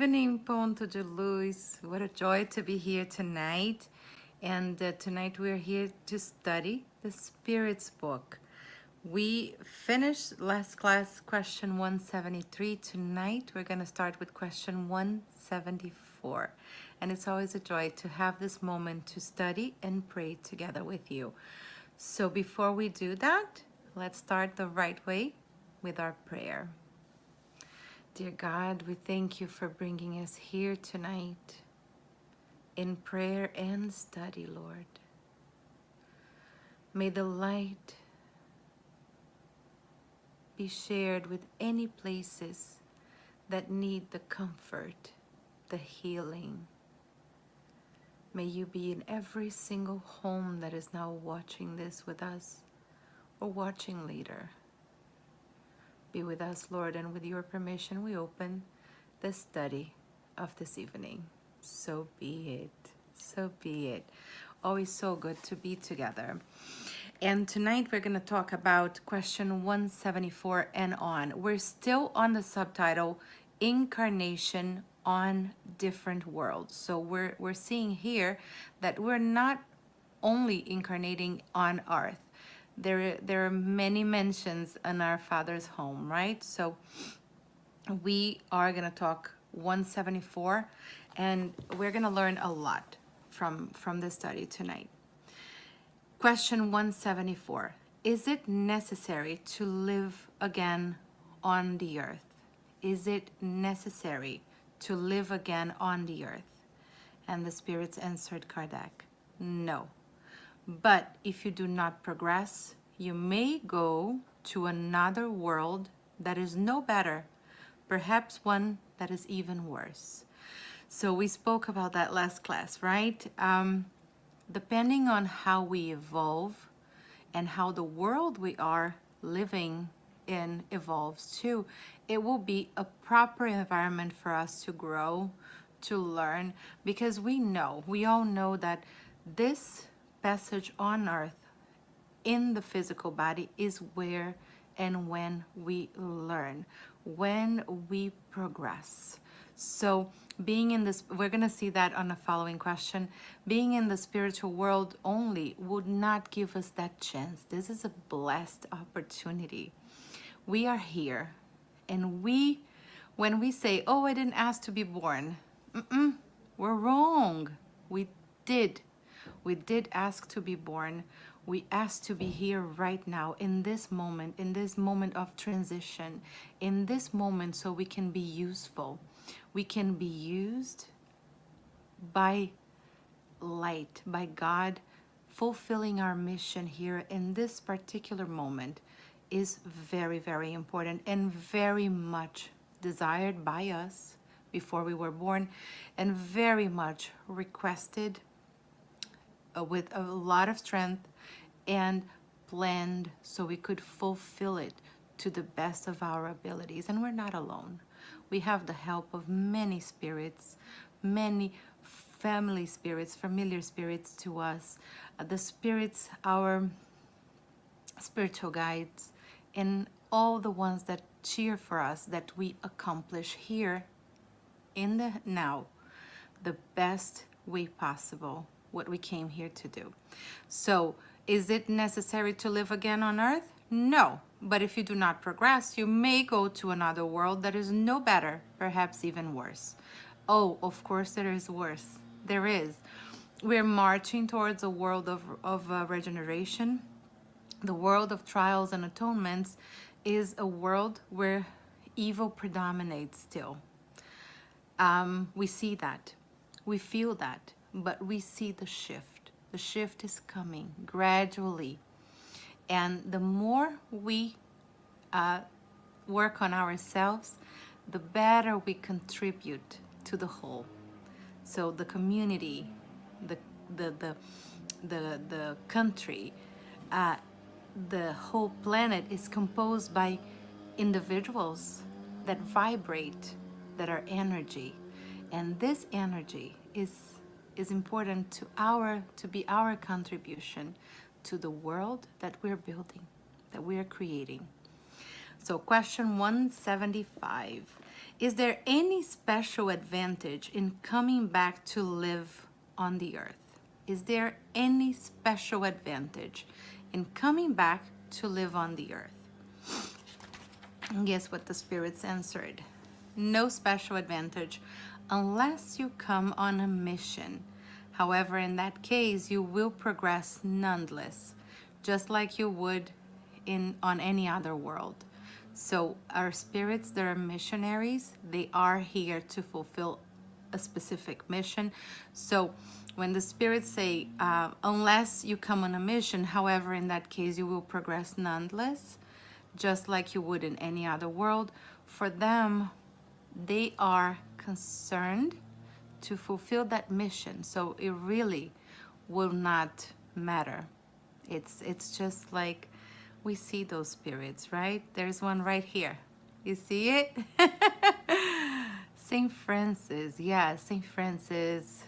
evening, Ponto de Luz. What a joy to be here tonight. And tonight we're here to study the Spirit's book. We finished last class question 173. Tonight we're going to start with question 174. And it's always a joy to have this moment to study and pray together with you. So before we do that, let's start the right way with our prayer. Dear God, we thank you for bringing us here tonight in prayer and study, Lord. May the light be shared with any places that need the comfort, the healing. May you be in every single home that is now watching this with us or watching later. Be with us, Lord, and with your permission, we open the study of this evening. So be it. So be it. Always so good to be together. And tonight we're going to talk about question 174 and on. We're still on the subtitle, Incarnation on Different Worlds. So we're seeing here that we're not only incarnating on Earth. There are many mentions in our Father's home, right? So we are going to talk 174, and we're going to learn a lot from this study tonight. Question 174. Is it necessary to live again on the earth? Is it necessary to live again on the earth? And the spirits answered Kardec, no. But if you do not progress, you may go to another world that is no better, perhaps one that is even worse. So we spoke about that last class, right? Depending on how we evolve and how the world we are living in evolves too, it will be a proper environment for us to grow, to learn, because we all know that this passage on earth in the physical body is where and when we learn, when we progress. So being in this, we're going to see that on the following question. Being in the spiritual world only would not give us that chance. This is a blessed opportunity. We are here, and when we say, oh, I didn't ask to be born, we're wrong. We did ask to be born. We asked to be here right now, in this moment of transition, in this moment, so we can be useful. We can be used by light, by God, fulfilling our mission here in this particular moment is very, very important and very much desired by us before we were born, and very much requested with a lot of strength and planned so we could fulfill it to the best of our abilities. And we're not alone. We have the help of many spirits, many family spirits, familiar spirits to us, the spirits, our spiritual guides, and all the ones that cheer for us that we accomplish here in the now the best way possible, what we came here to do. So is it necessary to live again on earth? No. But if you do not progress, you may go to another world that is no better, perhaps even worse. Oh, of course there is worse. There is. We're marching towards a world of regeneration. The world of trials and atonements is a world where evil predominates still. We see that. We feel that. But we see the shift. The shift is coming gradually. And the more we work on ourselves, the better we contribute to the whole. So the community, the country, the whole planet is composed by individuals that vibrate, that are energy. And this energy is important to be our contribution to the world that we're building, that we're creating. So question 175. Is there any special advantage in coming back to live on the earth? Is there any special advantage in coming back to live on the earth? And guess what the spirits answered? No special advantage unless you come on a mission. However, in that case, you will progress nonetheless, just like you would on any other world. So our spirits, that are missionaries, they are here to fulfill a specific mission. So when the spirits say, unless you come on a mission, however, in that case, you will progress nonetheless, just like you would in any other world, for them, they are concerned to fulfill that mission. So it really will not matter. It's just like we see those spirits, right? There's one right here. You see it? Saint Francis. Yeah, Saint Francis.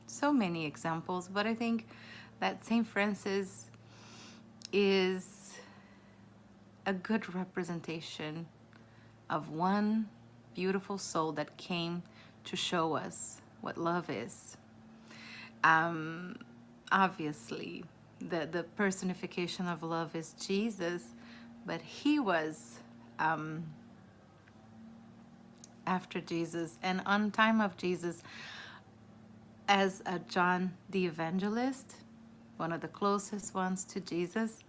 So many examples, but I think that Saint Francis is a good representation of one beautiful soul that came to show us what love is. Obviously, the personification of love is Jesus, but he was after Jesus and on time of Jesus as a John the Evangelist, one of the closest ones to Jesus.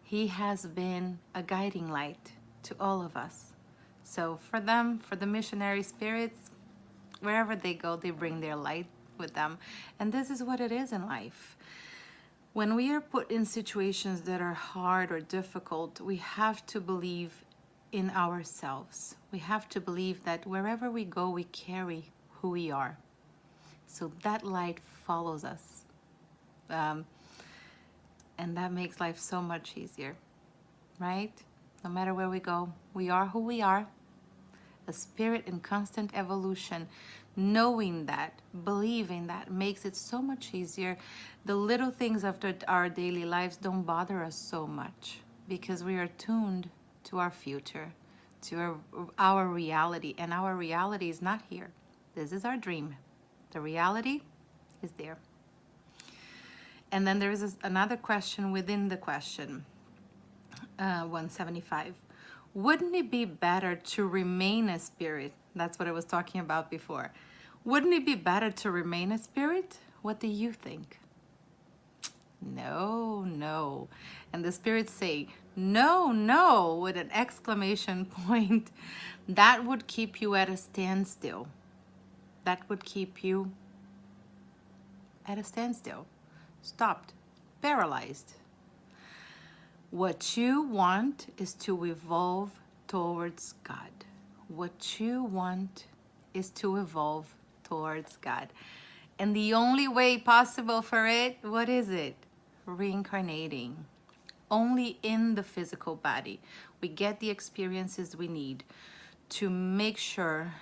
He has been a guiding light to all of us. So for them, for the missionary spirits, wherever they go, they bring their light with them. And this is what it is in life. When we are put in situations that are hard or difficult, we have to believe in ourselves. We have to believe that wherever we go, we carry who we are. So that light follows us. And that makes life so much easier, right? No matter where we go, we are who we are. A spirit in constant evolution. Knowing that, believing that makes it so much easier. The little things of our daily lives don't bother us so much because we are tuned to our future, to our reality. And our reality is not here. This is our dream. The reality is there. And then there is another question within the question, 175. Wouldn't it be better to remain a spirit? That's what I was talking about before. Wouldn't it be better to remain a spirit? What do you think? No, no. And the spirits say, no, no, with an exclamation point. That would keep you at a standstill. That would keep you at a standstill. Stopped, paralyzed. What you want is to evolve towards God. What you want is to evolve towards God. And the only way possible for it, what is it? Reincarnating. Only in the physical body. We get the experiences we need to make sure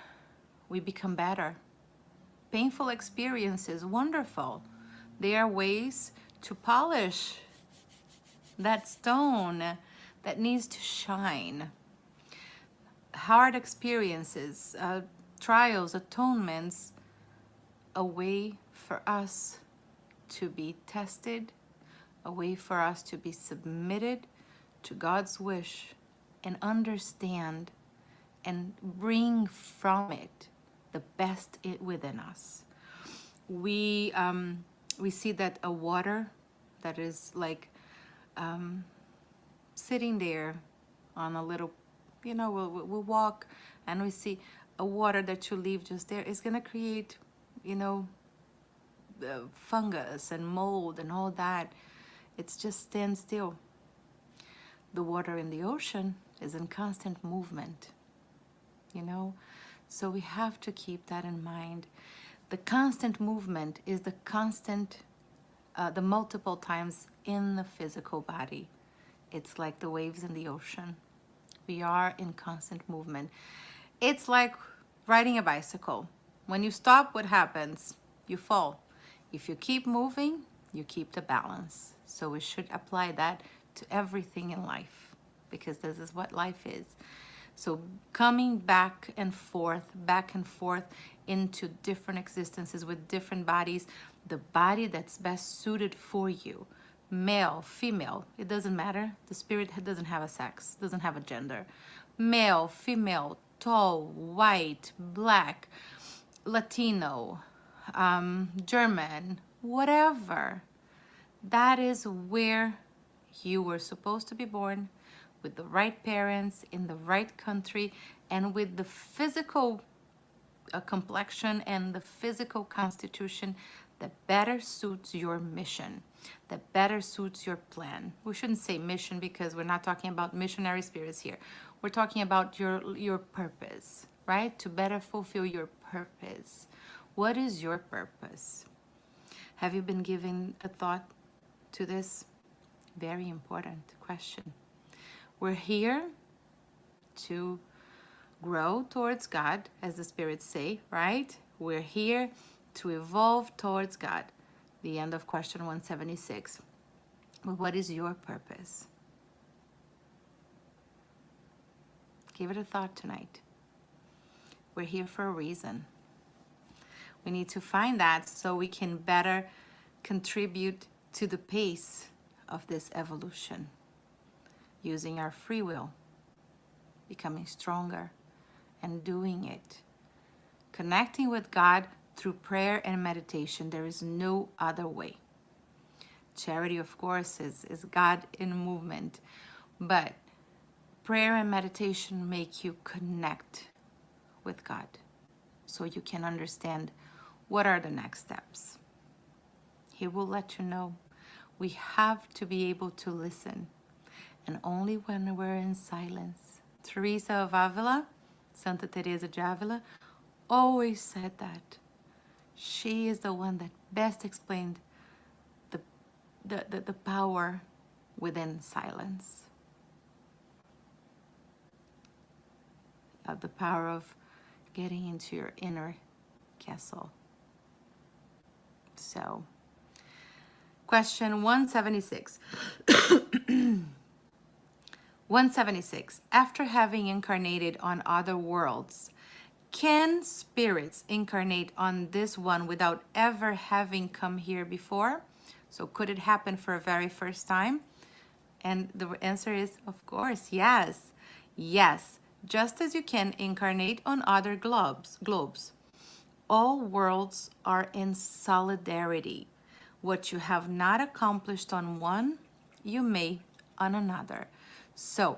we become better. Painful experiences, wonderful. They are ways to polish that stone that needs to shine. Hard experiences, trials, atonements, a way for us to be tested, a way for us to be submitted to God's wish and understand and bring from it the best within us. We see that a water that is like sitting there on a little, we'll walk and we see a water that you leave just there is going to create, fungus and mold and all that. It's just stand still. The water in the ocean is in constant movement, so we have to keep that in mind. The constant movement is the constant, the multiple times in the physical body. It's like the waves in the ocean. We are in constant movement. It's like riding a bicycle. When you stop, what happens? You fall. If you keep moving, you keep the balance. So we should apply that to everything in life. because this is what life is. So coming back and forth into different existences with different bodies, the body that's best suited for you, male, female, it doesn't matter. The spirit doesn't have a sex, doesn't have a gender. Male, female, tall, white, black, Latino, German, whatever. That is where you were supposed to be born, with the right parents, in the right country, and with the physical complexion and the physical constitution that better suits your mission, that better suits your plan. We shouldn't say mission because we're not talking about missionary spirits here. We're talking about your purpose, right? To better fulfill your purpose. What is your purpose? Have you been giving a thought to this? Very important question. We're here to grow towards God, as the spirits say, right? We're here to evolve towards God. The end of question 176. But what is your purpose? Give it a thought tonight. We're here for a reason. We need to find that so we can better contribute to the pace of this evolution, using our free will, becoming stronger, and doing it. Connecting with God through prayer and meditation. There is no other way. Charity, of course, is God in movement, but prayer and meditation make you connect with God so you can understand what are the next steps. He will let you know. We have to be able to listen, and only when we're in silence. Teresa of Avila, Santa Teresa de Avila, always said that. She is the one that best explained the power within silence. The power of getting into your inner castle. So, question 176. 176. After having incarnated on other worlds, can spirits incarnate on this one without ever having come here before? So could it happen for a very first time? And the answer is, of course, yes. Yes, just as you can incarnate on other globes. All worlds are in solidarity. What you have not accomplished on one, you may on another. So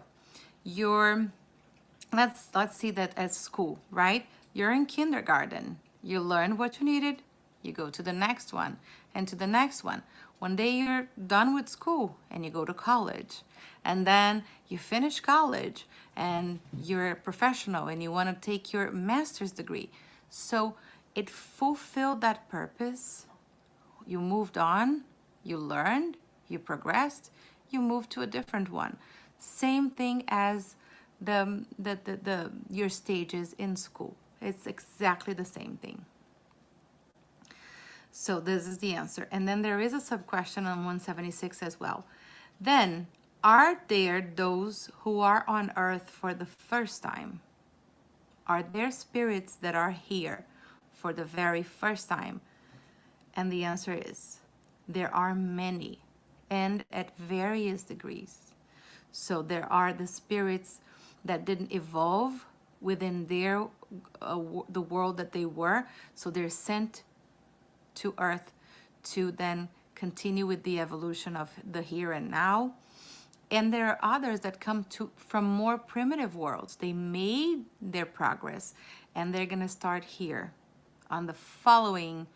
let's see that at school, right? You're in kindergarten. You learn what you needed. You go to the next one and to the next one. One day you're done with school and you go to college. And then you finish college and you're a professional and you want to take your master's degree. So it fulfilled that purpose. You moved on, you learned, you progressed, you moved to a different one. Same thing as your stages in school. It's exactly the same thing. So this is the answer. And then there is a sub-question on 176 as well. Then, are there those who are on earth for the first time? Are there spirits that are here for the very first time? And the answer is, there are many, and at various degrees. So there are the spirits that didn't evolve within their the world that they were. So they're sent to Earth to then continue with the evolution of the here and now. And there are others that come from more primitive worlds. They made their progress and they're gonna start here on the following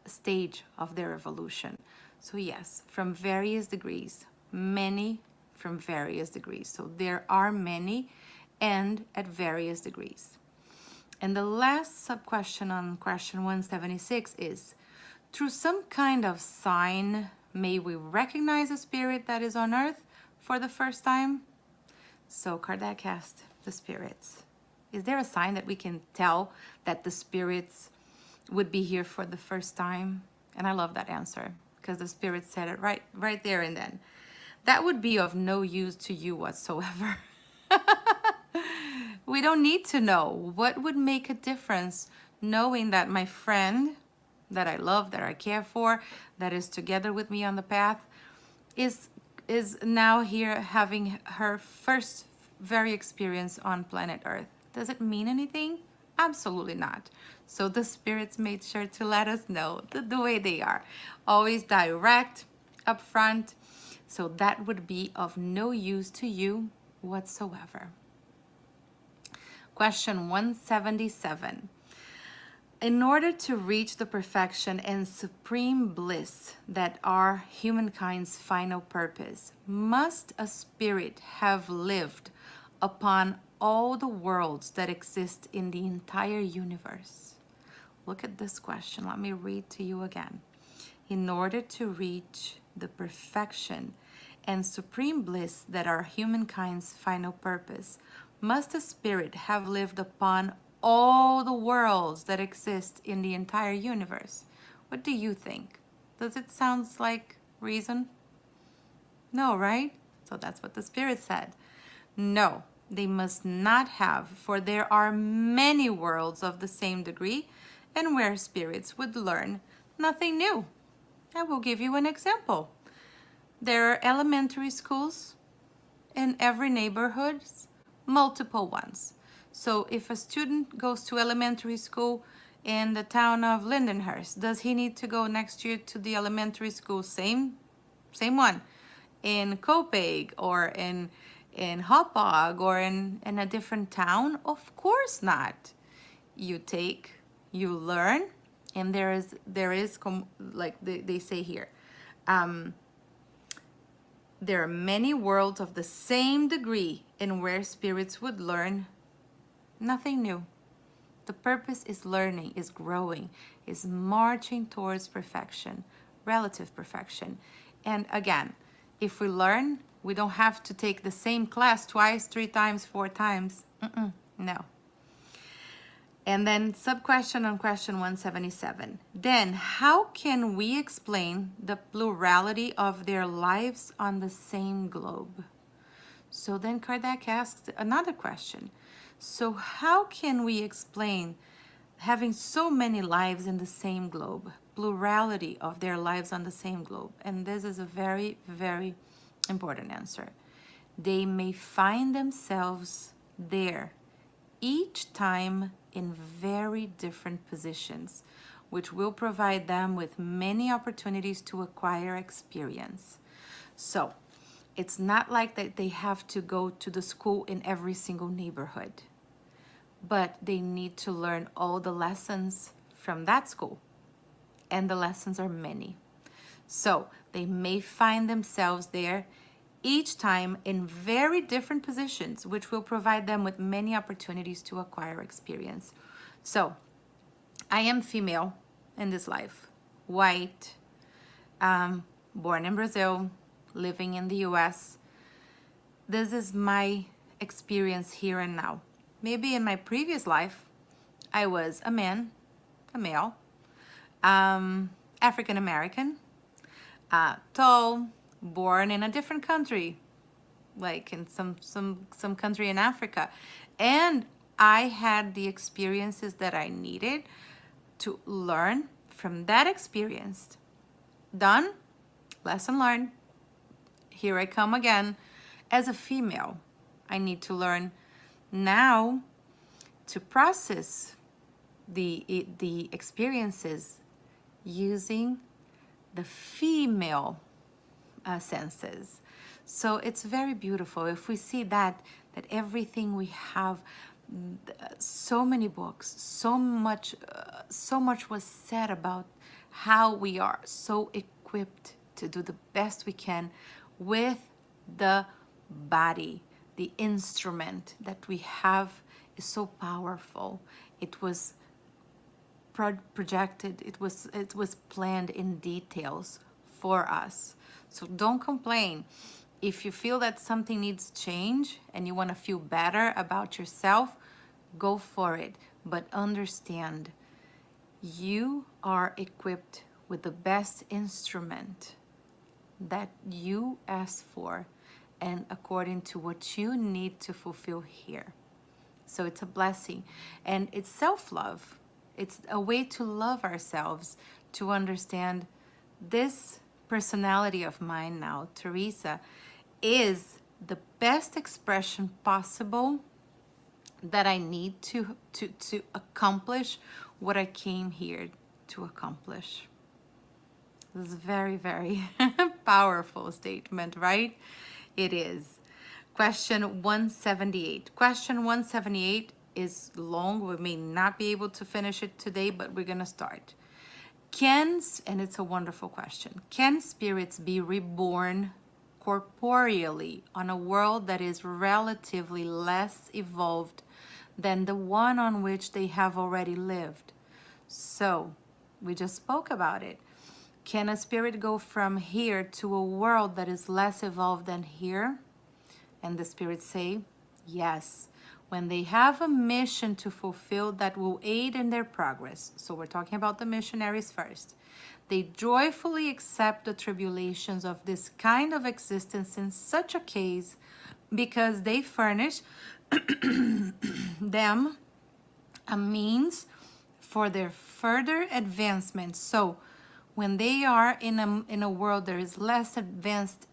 stage of their evolution. So yes, from various degrees, many from various degrees. So there are many and at various degrees. And the last sub-question on question 176 is, through some kind of sign, may we recognize a spirit that is on earth for the first time? So Kardec asked the spirits, is there a sign that we can tell that the spirits would be here for the first time? And I love that answer because the spirit said it right there and then. that would be of no use to you whatsoever. We don't need to know. What would make a difference knowing that my friend that I love, that I care for, that is together with me on the path, is now here having her first very experience on planet Earth? Does it mean anything? Absolutely not. So the spirits made sure to let us know the way they are. Always direct, upfront. So that would be of no use to you whatsoever. Question 177. In order to reach the perfection and supreme bliss that are humankind's final purpose, must a spirit have lived upon all the worlds that exist in the entire universe? Look at this question. Let me read to you again. In order to reach the perfection and supreme bliss that are humankind's final purpose, must a spirit have lived upon all the worlds that exist in the entire universe? What do you think? Does it sound like reason? No, right? So that's what the spirit said. No, they must not have, for there are many worlds of the same degree and where spirits would learn nothing new. I will give you an example. There are elementary schools in every neighborhood, multiple ones. So if a student goes to elementary school in the town of Lindenhurst, does he need to go next year to the elementary school, same one, in Copiague or in Hauppauge or in a different town? Of course not. You learn, and there is like they say here, there are many worlds of the same degree in where spirits would learn nothing new. The purpose is learning, is growing, is marching towards perfection, relative perfection. And again, if we learn, we don't have to take the same class twice, 3 times, 4 times. No. And then sub-question on question 177. Then how can we explain the plurality of their lives on the same globe? So then Kardec asks another question. So how can we explain having so many lives in the same globe, plurality of their lives on the same globe? And this is a very, very important answer. They may find themselves there each time in very different positions, which will provide them with many opportunities to acquire experience. So it's not like that they have to go to the school in every single neighborhood, but they need to learn all the lessons from that school, and the lessons are many. So they may find themselves there each time in very different positions, which will provide them with many opportunities to acquire experience. So I am female in this life, white, born in Brazil, living in the US. This is my experience here and now. Maybe in my previous life, I was a man, a male, African American, tall, born in a different country, like in some country in Africa. And I had the experiences that I needed to learn from that experience. Done, lesson learned. Here I come again. As a female, I need to learn now to process the experiences using the female senses. So it's very beautiful if we see that everything we have, so many books, so much was said about how we are so equipped to do the best we can with the body. The instrument that we have is so powerful. It was projected, it was planned in details for us. So don't complain. If you feel that something needs change and you want to feel better about yourself, go for it. But understand, you are equipped with the best instrument that you ask for and according to what you need to fulfill here. So it's a blessing, and it's self-love. It's a way to love ourselves, to understand this personality of mine now, Teresa, is the best expression possible that I need to accomplish what I came here to accomplish. This is very, very powerful statement, right? It is. Question 178. Question 178 is long. We may not be able to finish it today, but we're going to start. And it's a wonderful question, can spirits be reborn corporeally on a world that is relatively less evolved than the one on which they have already lived? So, we just spoke about it. Can a spirit go from here to a world that is less evolved than here? And the spirits say, yes, when they have a mission to fulfill that will aid in their progress. So we're talking about the missionaries first. They joyfully accept the tribulations of this kind of existence in such a case because they furnish them a means for their further advancement. So when they are in a world that is less advanced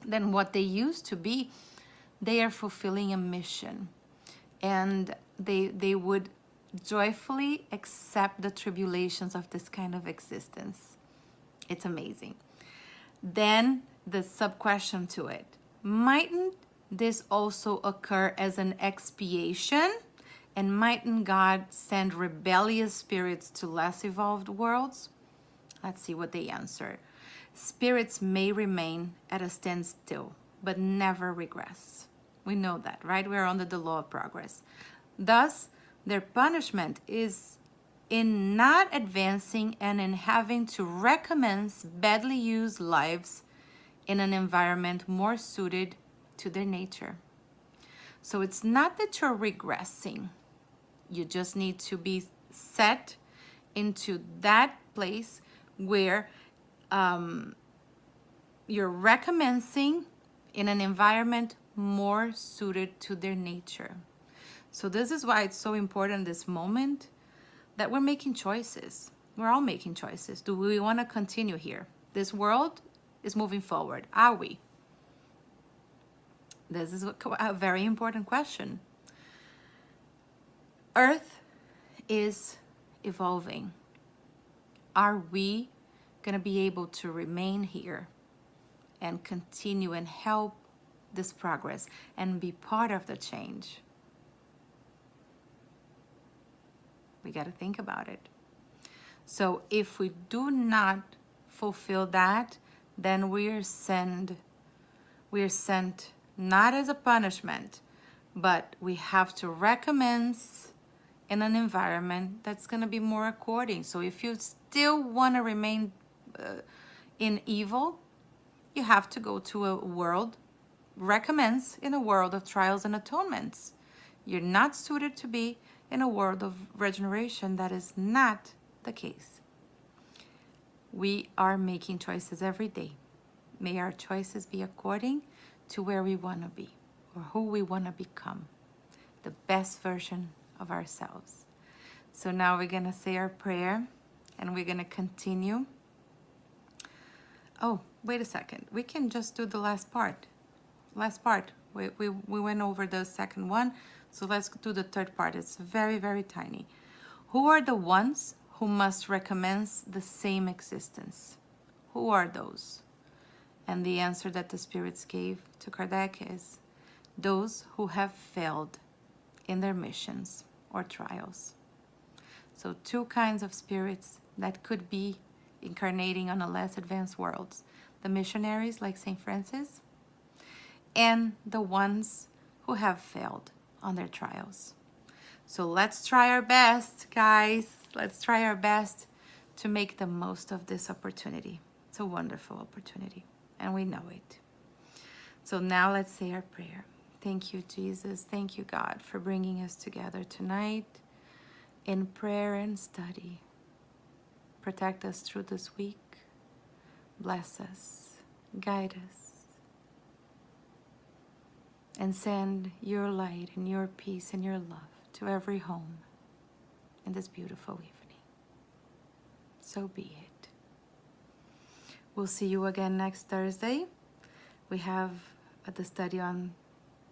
than what they used to be, they are fulfilling a mission, and they would joyfully accept the tribulations of this kind of existence. It's amazing. Then the sub-question to it, mightn't this also occur as an expiation? And mightn't God send rebellious spirits to less evolved worlds? Let's see what they answer. Spirits may remain at a standstill, but never regress. We know that, right? We're under the law of progress. Thus, their punishment is in not advancing and in having to recommence badly used lives in an environment more suited to their nature. So it's not that you're regressing. You just need to be set into that place where you're recommencing in an environment more suited to their nature. So this is why it's so important this moment that we're making choices. We're all making choices. Do we want to continue here? This world is moving forward. Are we? This is a very important question. Earth is evolving. Are we going to be able to remain here and continue and help this progress and be part of the change? We got to think about it. So if we do not fulfill that, then we're sent not as a punishment, but we have to recommence in an environment that's going to be more according. So if you still want to remain in evil, you have to go to a world, recommence in a world of trials and atonements. You're not suited to be in a world of regeneration. That is not the case. We are making choices every day. May our choices be according to where we want to be or who we want to become, the best version of ourselves. So now we're going to say our prayer and we're going to continue. Oh, wait a second. We can just do the last part. We went over the second one. So let's do the third part. It's very, very tiny. Who are the ones who must recommence the same existence? Who are those? And the answer that the spirits gave to Kardec is those who have failed in their missions or trials. So two kinds of spirits that could be incarnating on a less advanced worlds. The missionaries like St. Francis and the ones who have failed on their trials. So let's try our best, guys. Let's try our best to make the most of this opportunity. It's a wonderful opportunity, and we know it. So now let's say our prayer. Thank you, Jesus. Thank you, God, for bringing us together tonight in prayer and study. Protect us through this week. bless us, guide us, and send your light and your peace and your love to every home in this beautiful evening. So be it. We'll see you again next Thursday. We have the study on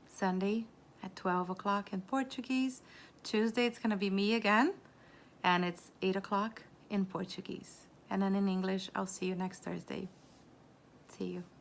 Sunday at 12 o'clock in Portuguese. Tuesday it's going to be me again, and it's 8 o'clock in Portuguese. And then in English, I'll see you next Thursday. See you.